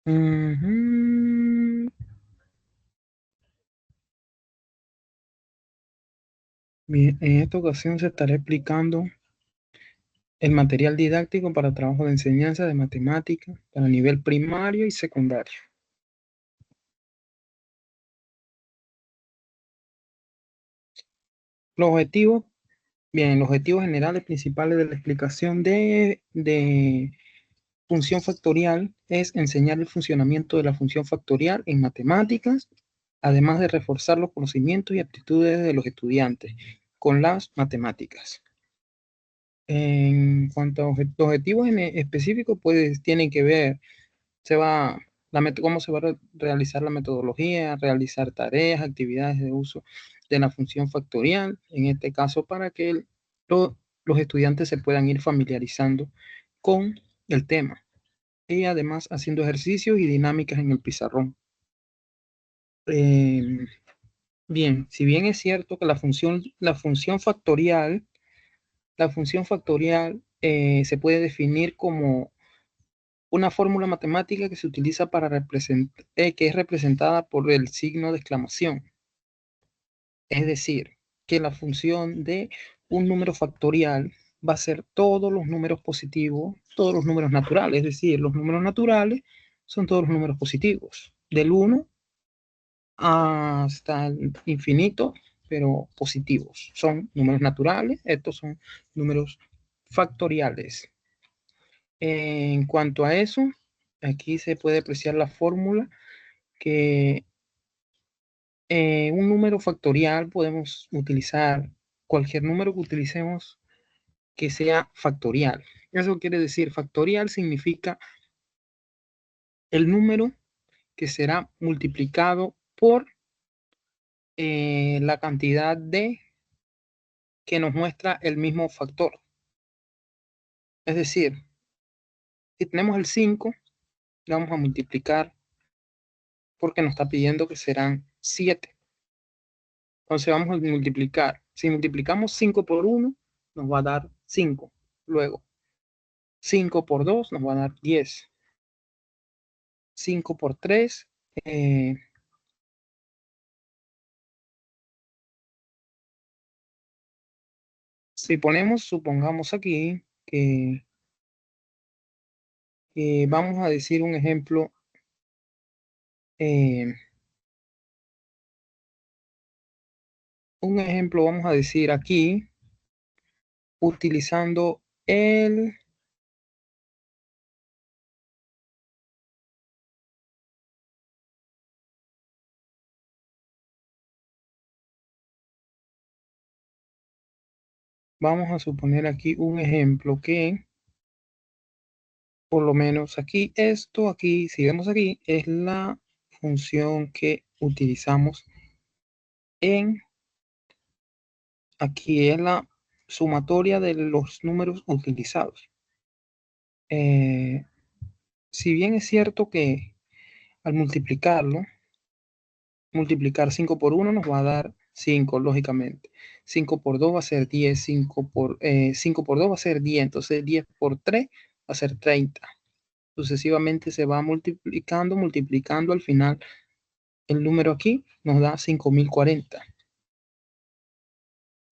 Ujú. Bien, en esta ocasión se estará explicando el material didáctico para trabajo de enseñanza de matemáticas para nivel primario y secundario. Los objetivos, bien, los objetivos generales principales de la explicación de función factorial es enseñar el funcionamiento de la función factorial en matemáticas, además de reforzar los conocimientos y aptitudes de los estudiantes con las matemáticas. En cuanto a objetivos específicos, pues tienen que ver, cómo se va a realizar la metodología, realizar tareas, actividades de uso de la función factorial, en este caso para que los estudiantes se puedan ir familiarizando con el tema y además haciendo ejercicios y dinámicas en el pizarrón. Eh, bien, si bien es cierto que la función factorial se puede definir como una fórmula matemática que se utiliza para representar, que es representada por el signo de exclamación. Es decir, que la función de un número factorial va a ser todos los números positivos, todos los números naturales. Es decir, los números naturales son todos los números positivos, del 1 hasta el infinito, pero positivos. Son números naturales, estos son números factoriales. En cuanto a eso, aquí se puede apreciar la fórmula que un número factorial podemos utilizar cualquier número que utilicemos que sea factorial. Eso quiere decir, factorial significa el número que será multiplicado por la cantidad de que nos muestra el mismo factor. Es decir, si tenemos el 5, le vamos a multiplicar porque nos está pidiendo que serán 7. Entonces vamos a multiplicar. Si multiplicamos 5 por 1, nos va a dar 5. Luego, 5 por 2 nos va a dar 10. 5 por 3, si ponemos, supongamos aquí que vamos a decir un ejemplo, vamos a decir aquí, utilizando vamos a suponer aquí un ejemplo que, por lo menos aquí, si vemos aquí, es la función que utilizamos aquí es la sumatoria de los números utilizados. Si bien es cierto que al multiplicar 5 por 1 nos va a dar 5, lógicamente. 5 por 2 va a ser 10, 5 por 2 va a ser 10, entonces 10 por 3 va a ser 30. Sucesivamente se va multiplicando, al final el número aquí nos da 5040.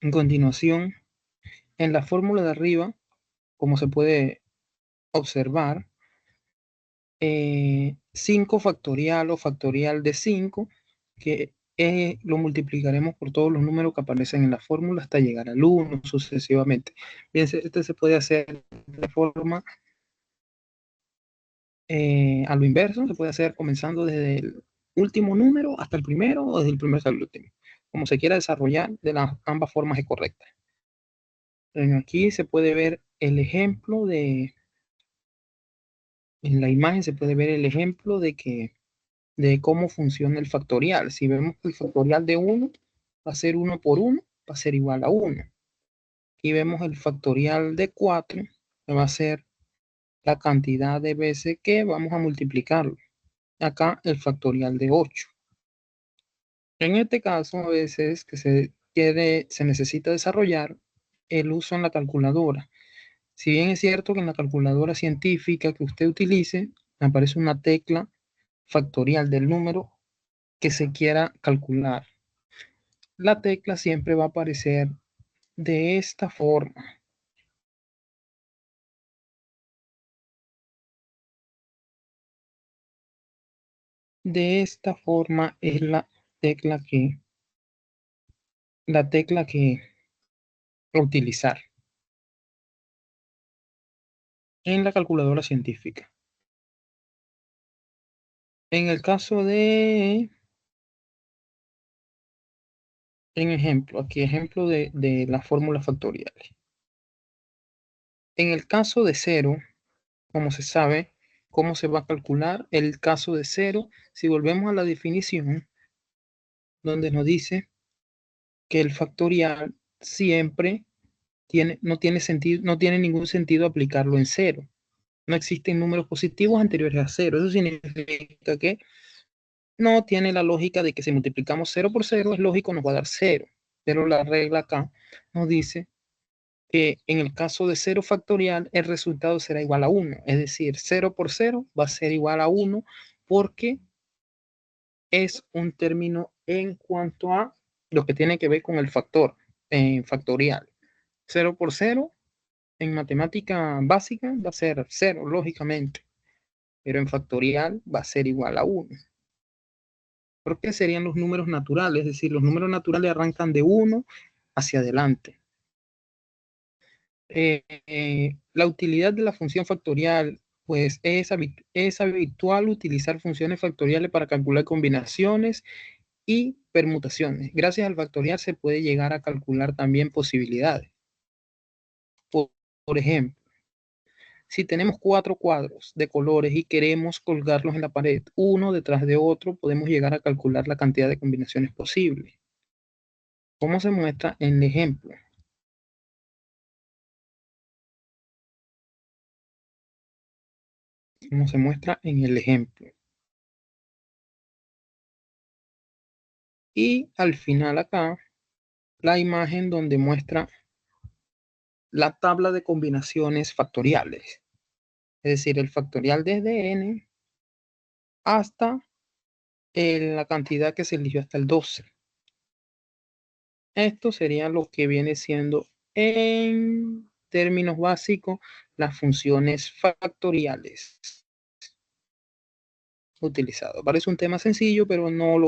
En continuación, en la fórmula de arriba, como se puede observar, 5 factorial o factorial de 5, que lo multiplicaremos por todos los números que aparecen en la fórmula hasta llegar al 1 sucesivamente. Bien, este se puede hacer de forma a lo inverso, se puede hacer comenzando desde el último número hasta el primero o desde el primero hasta el último, como se quiera desarrollar, de las ambas formas es correcta. Aquí se puede ver el ejemplo en la imagen se puede ver el ejemplo de cómo funciona el factorial. Si vemos que el factorial de 1 va a ser 1 por 1, va a ser igual a 1. Aquí vemos el factorial de 4, que va a ser la cantidad de veces que vamos a multiplicarlo. Acá el factorial de 8. En este caso, a veces que se necesita desarrollar el uso en la calculadora. Si bien es cierto que en la calculadora científica que usted utilice, aparece una tecla factorial del número que se quiera calcular. La tecla siempre va a aparecer de esta forma. De esta forma es tecla la tecla que utilizar en la calculadora científica. En el caso de, en ejemplo, aquí ejemplo de las fórmulas factoriales. En el caso de 0, como se sabe, ¿cómo se va a calcular el caso de 0? Si volvemos a la definición, donde nos dice que el factorial siempre no tiene sentido, no tiene ningún sentido aplicarlo en 0. No existen números positivos anteriores a 0. Eso significa que no tiene la lógica de que si multiplicamos 0 por 0, es lógico, nos va a dar 0. Pero la regla acá nos dice que en el caso de 0 factorial, el resultado será igual a 1. Es decir, 0 por 0 va a ser igual a 1 porque es un término en cuanto a lo que tiene que ver con el factor factorial. 0 por 0 en matemática básica va a ser 0, lógicamente, pero en factorial va a ser igual a 1. Porque serían los números naturales, es decir, los números naturales arrancan de 1 hacia adelante. La utilidad de la función factorial, pues es habitual utilizar funciones factoriales para calcular combinaciones y permutaciones. Gracias al factorial se puede llegar a calcular también posibilidades. Por ejemplo, si tenemos 4 cuadros de colores y queremos colgarlos en la pared, uno detrás de otro, podemos llegar a calcular la cantidad de combinaciones posibles. ¿Cómo se muestra en el ejemplo? Como se muestra en el ejemplo. Y al final acá, la imagen donde muestra la tabla de combinaciones factoriales. Es decir, el factorial desde n hasta la cantidad que se eligió hasta el 12. Esto sería lo que viene siendo en términos básicos las funciones factoriales utilizadas. Parece un tema sencillo, pero no lo